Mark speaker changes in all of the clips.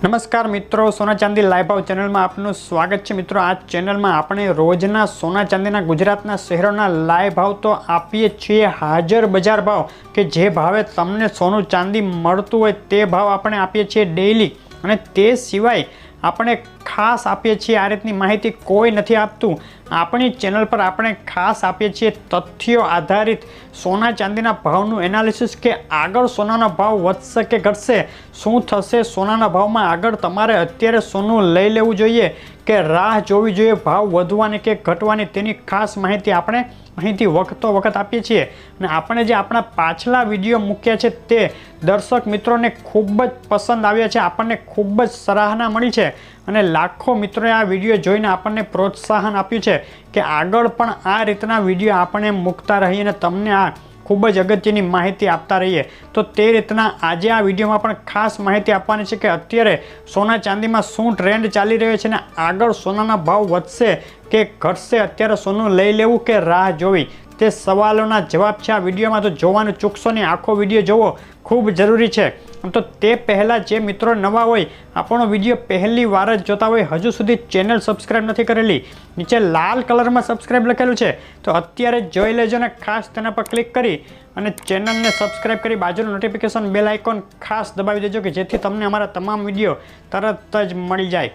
Speaker 1: नमस्कार मित्रों, सोना चांदी लाइव भाव चैनल में आपનું स्वागत है। मित्रों, आ चैनल में આપણે રોજના સોના ચાંદીના ગુજરાતના શહેરોના લાઈવ ભાવ તો આપીએ છીએ હાજર બજાર ભાવ કે જે ભાવે તમને સોનું ચાંદી મળતું હોય તે ભાવ આપણે આપીએ છીએ ડેઈલી, અને તે સિવાય આપણે ખાસ આપીએ છીએ આ રીતની માહિતી કોઈ નથી આપતું આપણી ચેનલ પર। આપણે ખાસ આપીએ છીએ તથ્યો આધારિત સોના ચાંદીના ભાવનું એનાલિસિસ કે આગળ સોનાનો ભાવ વધશે કે ઘટશે, શું થશે સોનાના ભાવમાં, આગળ તમારે અત્યારે સોનું લઈ લેવું જોઈએ કે રાહ જોવી જોઈએ ભાવ વધવાની કે ઘટવાની, તેની ખાસ માહિતી આપણે અહીંથી વખતો વખત આપીએ છીએ। અને આપણે જે આપણા પાછલા વિડીયો મૂક્યા છે તે દર્શક મિત્રોને ખૂબ જ પસંદ આવ્યા છે, આપણને ખૂબ જ સરાહના મળી છે અને લાખો મિત્રોએ આ વિડીયો જોઈને આપણને પ્રોત્સાહન આપ્યું છે કે આગળ પણ આ રીતના વિડીયો આપણે મૂકતા રહીએ અને તમને આ ખૂબ જ અગત્યની માહિતી આપતા રહીએ। તો તે રીતના આજે આ વિડીયોમાં પણ ખાસ માહિતી આપવાની છે કે અત્યારે સોના ચાંદીમાં શું ટ્રેન્ડ ચાલી રહ્યો છે અને આગળ સોનાના ભાવ વધશે કે ઘટશે, અત્યારે સોનું લઈ લેવું કે રાહ જોવી, તે સવાલોના જવાબ છે આ વિડીયોમાં। તો જોવાનું ચૂકશો નહીં, આખો વિડીયો જોવો ખૂબ જરૂરી છે। તો તે પહેલાં જે મિત્રો નવા હોય, આપણો વિડીયો પહેલી વાર જ જોતા હોય, હજુ સુધી ચેનલ સબસ્ક્રાઈબ નથી કરેલી, નીચે લાલ કલરમાં સબસ્ક્રાઈબ લખેલું છે તો અત્યારે જોઈ લેજો ને ખાસ તેના પર ક્લિક કરી અને ચેનલને સબસ્ક્રાઈબ કરી બાજુનું નોટિફિકેશન બેલ આઇકોન ખાસ દબાવી દેજો કે જેથી તમને અમારા તમામ વિડીયો તરત જ મળી જાય।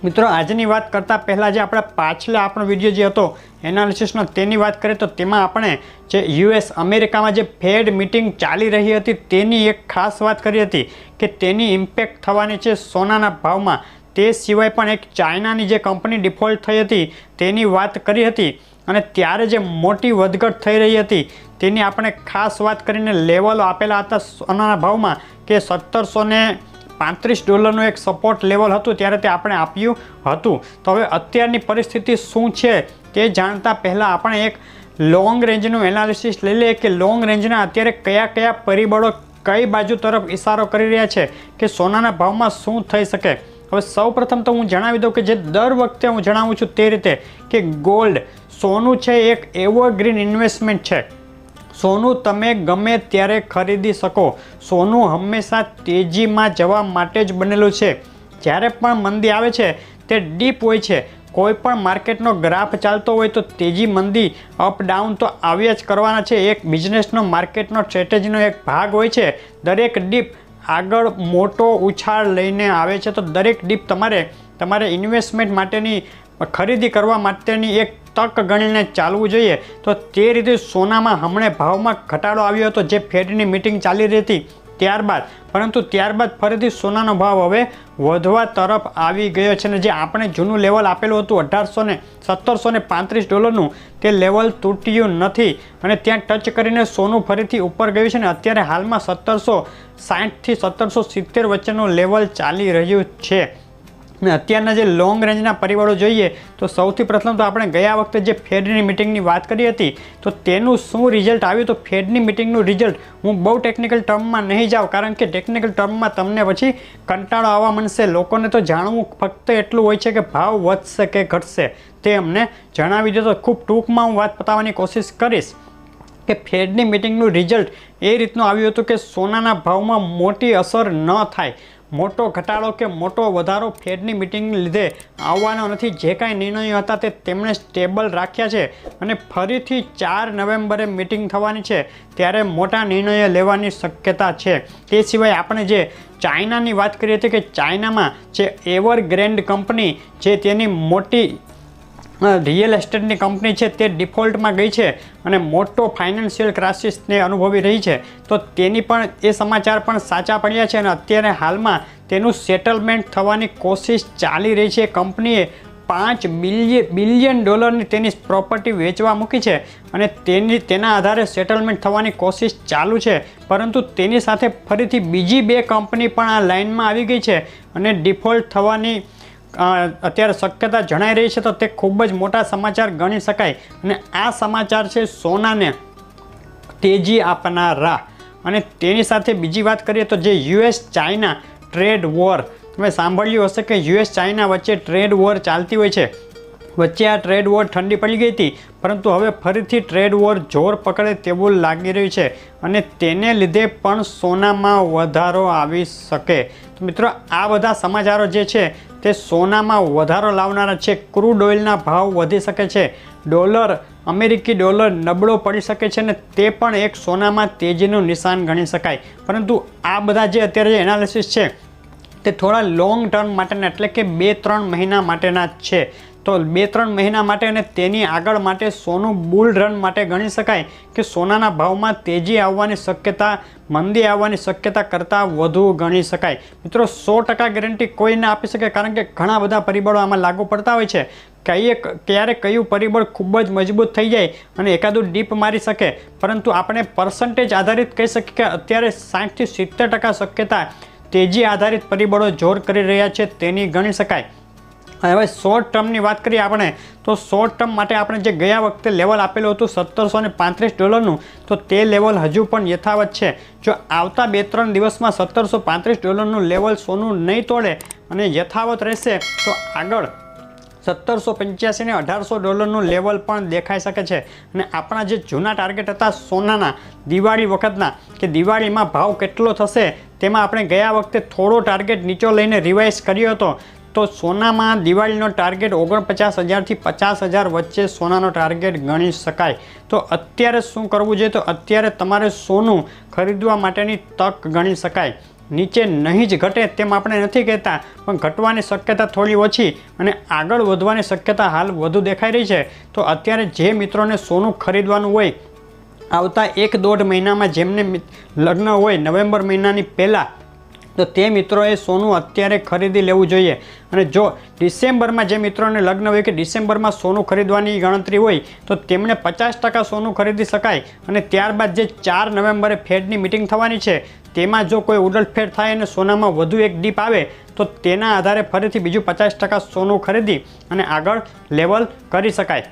Speaker 1: મિત્રો, આજની વાત કરતાં પહેલાં જે આપણા પાછલા આપણો વિડીયો જે હતો એનાલિસિસનો તેની વાત કરીએ તો તેમાં આપણે જે યુએસ અમેરિકામાં જે ફેડ મિટિંગ ચાલી રહી હતી તેની એક ખાસ વાત કરી હતી કે તેની ઇમ્પેક્ટ થવાની છે સોનાના ભાવમાં। તે સિવાય પણ એક ચાઇનાની જે કંપની ડિફોલ્ટ થઈ હતી તેની વાત કરી હતી અને ત્યારે જે મોટી વધઘટ થઈ રહી હતી તેની આપણે ખાસ વાત કરીને લેવલો આપેલા હતા સોનાના ભાવમાં કે $1735 એક સપોર્ટ લેવલ હતું ત્યારે તે આપણે આપ્યું હતું। તો હવે અત્યારની પરિસ્થિતિ શું છે તે જાણતા પહેલાં આપણે એક લોંગ રેન્જનું એનાલિસિસ લઈ લઈએ કે લોંગ રેન્જના અત્યારે કયા કયા પરિબળો કઈ બાજુ તરફ ઇશારો કરી રહ્યા છે કે સોનાના ભાવમાં શું થઈ શકે। હવે સૌપ્રથમ તો હું જણાવી દઉં કે જે દર વખતે હું જણાવું છું તે રીતે કે ગોલ્ડ, સોનું છે એક એવરગ્રીન ઇન્વેસ્ટમેન્ટ છે। સોનું તમે ગમે ત્યારે ખરીદી શકો, સોનું હંમેશા તેજીમાં જવા માટે જ બનેલું છે। જ્યારે પણ મંદી આવે છે તે ડીપ હોય છે, કોઈ પણ માર્કેટનો ગ્રાફ ચાલતો હોય તો તેજી મંદી અપ ડાઉન તો આવ્યા જ કરવાના છે, એક બિઝનેસનો માર્કેટનો સ્ટ્રેટેજીનો એક ભાગ હોય છે। દરેક ડીપ આગળ મોટો ઉછાળ લઈને આવે છે, તો દરેક ડીપ તમારે ઇન્વેસ્ટમેન્ટ માટેની ખરીદી કરવા માટેની એક તક ગણીને ચાલવું જોઈએ। તો તે રીતે સોનામાં હમણાં ભાવમાં ઘટાડો આવ્યો હતો જે ફેડની મિટિંગ ચાલી રહી હતી ત્યારબાદ, પરંતુ ત્યારબાદ ફરીથી સોનાનો ભાવ હવે વધવા તરફ આવી ગયો છે અને જે આપણે જૂનું લેવલ આપેલું હતું $1735 તે લેવલ તૂટ્યું નથી અને ત્યાં ટચ કરીને સોનું ફરીથી ઉપર ગયું છે અને અત્યારે હાલમાં 1760 થી 1770 વચ્ચેનું લેવલ ચાલી રહ્યું છે। અને અત્યારના જે લોંગ રેન્જના પરિબળો જોઈએ તો સૌથી પ્રથમ તો આપણે ગયા વખતે જે ફેડની મિટિંગની વાત કરી હતી તો તેનું શું રિઝલ્ટ આવ્યું, તો ફેડની મિટિંગનું રિઝલ્ટ હું બહુ ટેકનિકલ ટર્મમાં નહીં જાઉં કારણ કે ટેકનિકલ ટર્મમાં તમને પછી કંટાળો આવવા માંડશે। લોકોને તો જાણવું ફક્ત એટલું હોય છે કે ભાવ વધશે કે ઘટશે, તે અમને જણાવી દો। તો ખૂબ ટૂંકમાં હું વાત પતાવવાની કોશિશ કરીશ કે ફેડની મિટિંગનું રિઝલ્ટ એ રીતનું આવ્યું હતું કે સોનાના ભાવમાં મોટી અસર ન થાય, મોટો ઘટાડો કે મોટો વધારો ફેડની મિટિંગને લીધે આવવાનો નથી। જે કાંઈ નિર્ણયો હતા તે તેમણે સ્ટેબલ રાખ્યા છે અને ફરીથી 4 નવેમ્બરે મિટિંગ થવાની છે ત્યારે મોટા નિર્ણયો લેવાની શક્યતા છે। તે સિવાય આપણે જે ચાઇનાની વાત કરી હતી કે ચાઇનામાં જે એવરગ્રેન્ડ કંપની જે તેની મોટી રિયલ એસ્ટેટની કંપની છે તે ડિફોલ્ટમાં ગઈ છે અને મોટો ફાઇનાન્શિયલ ક્રાઇસિસને અનુભવી રહી છે, તો તેની પણ એ સમાચાર પણ સાચા પડ્યા છે અને અત્યારે હાલમાં તેનું સેટલમેન્ટ થવાની કોશિશ ચાલી રહી છે। કંપનીએ $5 બિલિયન તેની પ્રોપર્ટી વેચવા મૂકી છે અને તેના આધારે સેટલમેન્ટ થવાની કોશિશ ચાલુ છે, પરંતુ તેની સાથે ફરીથી બીજી 2 કંપની પણ આ લાઇનમાં આવી ગઈ છે અને ડિફોલ્ટ થવાની અત્યારે શક્યતા જણાઈ રહી છે। તો તે ખૂબ જ મોટા સમાચાર ગણી શકાય અને આ સમાચાર છે સોનાને તેજી આપનારા। અને તેની સાથે બીજી વાત કરીએ તો જે યુએસ ચાઇના ટ્રેડ વોર, તમે સાંભળ્યું હશે કે યુએસ ચાઇના વચ્ચે ટ્રેડ વોર ચાલતી હોય છે વચ્ચે આ ટ્રેડ વોર ઠંડી પડી ગઈ હતી, પરંતુ હવે ફરીથી ટ્રેડ વોર જોર પકડે તેવું લાગી રહ્યું છે અને તેને લીધે પણ સોનામાં વધારો આવી શકે. તો મિત્રો, આ બધા સમાચારો જે છે તે સોનામાં વધારો લાવનારા છે. ક્રૂડ ઓઇલના ભાવ વધી શકે છે, અમેરિકી ડોલર નબળો પડી શકે છે અને તે પણ એક સોનામાં તેજીનું નિશાન ગણી શકાય. પરંતુ આ બધા જે અત્યારે જે એનાલિસિસ છે તે થોડા લોંગ ટર્મ માટેના, એટલે કે 2-3 મહિના માટેના જ છે. તો 2-3 મહિના માટે અને તેની આગળ માટે સોનું બુલ રન માટે ગણી શકાય કે સોનાના ભાવમાં તેજી આવવાની શક્યતા મંદી આવવાની શક્યતા કરતાં વધુ ગણી શકાય. મિત્રો, 100% ગેરંટી કોઈ ના આપી શકે, કારણ કે ઘણા બધા પરિબળો આમાં લાગુ પડતા હોય છે. ક્યારે કયું પરિબળ ખૂબ જ મજબૂત થઈ જાય અને એકાદું ડીપ મારી શકે, પરંતુ આપણે પર્સન્ટેજ આધારિત કહી શકીએ કે અત્યારે 60 થી 70% શક્યતા તેજી આધારિત પરિબળો જોર કરી રહ્યા છે તેની ગણી શકાય. હવે શોર્ટ ટર્મની વાત કરીએ આપણે, તો શોર્ટ ટર્મ માટે આપણે જે ગયા વખતે લેવલ આપેલું હતું $1735, તો તે લેવલ હજુ પણ યથાવત છે. જો આવતા 2-3 દિવસમાં $1735 લેવલ સોનું નહીં તોડે અને યથાવત રહેશે તો આગળ $1785 ને $1800 લેવલ પણ દેખાઈ શકે છે. અને આપણા જે જૂના ટાર્ગેટ હતા સોનાના દિવાળી વખતના, કે દિવાળીમાં ભાવ કેટલો થશે, તેમાં આપણે ગયા વખતે થોડો ટાર્ગેટ નીચો લઈને રિવાઇઝ કર્યો હતો. તો સોનામાં દિવાળીનો ટાર્ગેટ 49,000 થી 50,000 વચ્ચે સોનાનો ટાર્ગેટ ગણી શકાય. તો અત્યારે શું કરવું જોઈએ? તો અત્યારે તમારે સોનું ખરીદવા માટેની તક ગણી શકાય. નીચે નહીં જ ઘટે તેમ આપણે નથી કહેતા, પણ ઘટવાની શક્યતા થોડી ઓછી અને આગળ વધવાની શક્યતા હાલ વધુ દેખાઈ રહી છે. તો અત્યારે જે મિત્રોને સોનું ખરીદવાનું હોય, આવતા 1-1.5 મહિનામાં જેમને લગ્ન હોય નવેમ્બર મહિનાની પહેલાં, તો તે મિત્રોએ સોનું અત્યારે ખરીદી લેવું જોઈએ. અને જો ડિસેમ્બરમાં જે મિત્રોને લગ્ન હોય કે ડિસેમ્બરમાં સોનું ખરીદવાની ગણતરી હોય, તો તેમણે 50% સોનું ખરીદી શકાય. અને ત્યારબાદ જે 4 નવેમ્બરે ફેડની મિટિંગ થવાની છે, તેમાં જો કોઈ ઉલટફેર થાય અને સોનામાં વધુ એક ડીપ આવે, તો તેના આધારે ફરીથી બીજું 50% સોનું ખરીદી અને આગળ લેવલ કરી શકાય.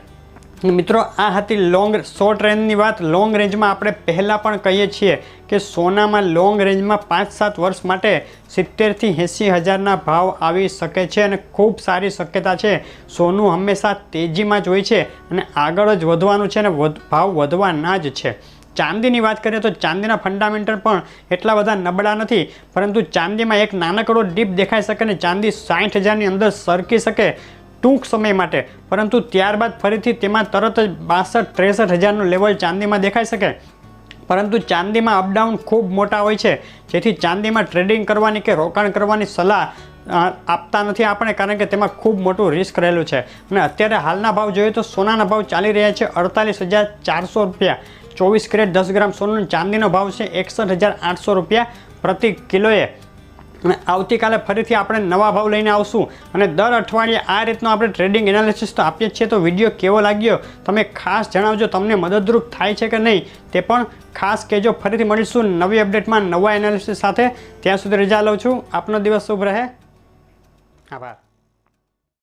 Speaker 1: મિત્રો, આ હતી શોર્ટ રેન્જની વાત. લોંગ રેન્જમાં આપણે પહેલાં પણ કહીએ છીએ કે સોનામાં લોંગ રેન્જમાં 5-7 વર્ષ માટે 70,000 થી 80,000 ભાવ આવી શકે છે અને ખૂબ સારી શક્યતા છે. સોનું હંમેશા તેજીમાં જ હોય છે અને આગળ જ વધવાનું છે અને ભાવ વધવાના જ છે. ચાંદીની વાત કરીએ તો ચાંદીના ફંડામેન્ટલ પણ એટલા બધા નબળા નથી, પરંતુ ચાંદીમાં એક નાનકડો ડીપ દેખાઈ શકે અને ચાંદી 60,000ની અંદર સરકી શકે ટૂંક સમય માટે, પરંતુ ત્યારબાદ ફરીથી તેમાં તરત જ 62-63,000નું લેવલ ચાંદીમાં દેખાઈ શકે. પરંતુ ચાંદીમાં અપડાઉન ખૂબ મોટા હોય છે, જેથી ચાંદીમાં ટ્રેડિંગ કરવાની કે રોકાણ કરવાની સલાહ આપતા નથી આપણે, કારણ કે તેમાં ખૂબ મોટું રિસ્ક રહેલું છે. અને અત્યારે હાલના ભાવ જોઈએ તો સોનાના ભાવ ચાલી રહ્યા છે $48,400. 24 કેરેટ 10 ગ્રામ સોનું. ચાંદીનો ભાવ છે $61,800 પ્રતિ કિલોએ. અને આવતીકાલે ફરીથી આપણે નવા ભાવ લઈને આવશું અને દર અઠવાડિયે આ રીતનો આપણે ટ્રેડિંગ એનાલિસિસ તો આપીએ છીએ. તો વિડીયો કેવો લાગ્યો તમે ખાસ જણાવજો, તમને મદદરૂપ થાય છે કે નહીં તે પણ ખાસ કહેજો. ફરીથી મળીશું નવી અપડેટમાં નવા એનાલિસિસ સાથે. ત્યાં સુધી રજા લઉં છું. આપનો દિવસ શુભ રહે. આભાર.